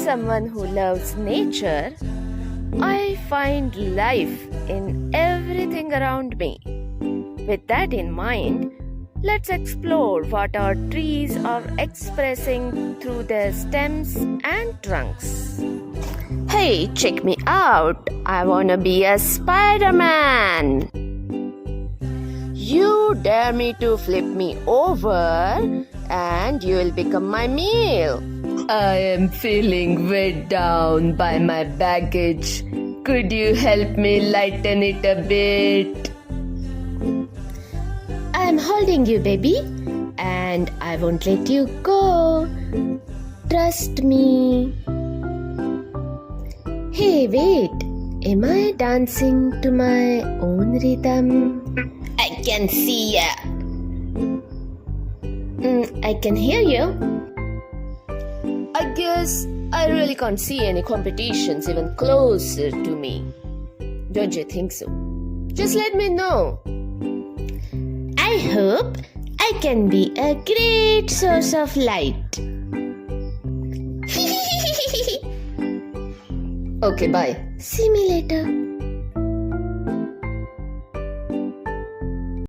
someone who loves nature, I find life in everything around me. With that in mind, let's explore what our trees are expressing through their stems and trunks. Hey, check me out! I wanna be a Spider-Man! You dare me to flip me over and you will become my meal. I am feeling weighed down by my baggage. Could you help me lighten it a bit? I am holding you, baby, and I won't let you go. Trust me. Hey, wait. Am I dancing to my own rhythm? I can see ya. I can hear you. I guess I really can't see any competitions even closer to me. Don't you think so? Just let me know. I hope I can be a great source of light. Okay, bye. See me later.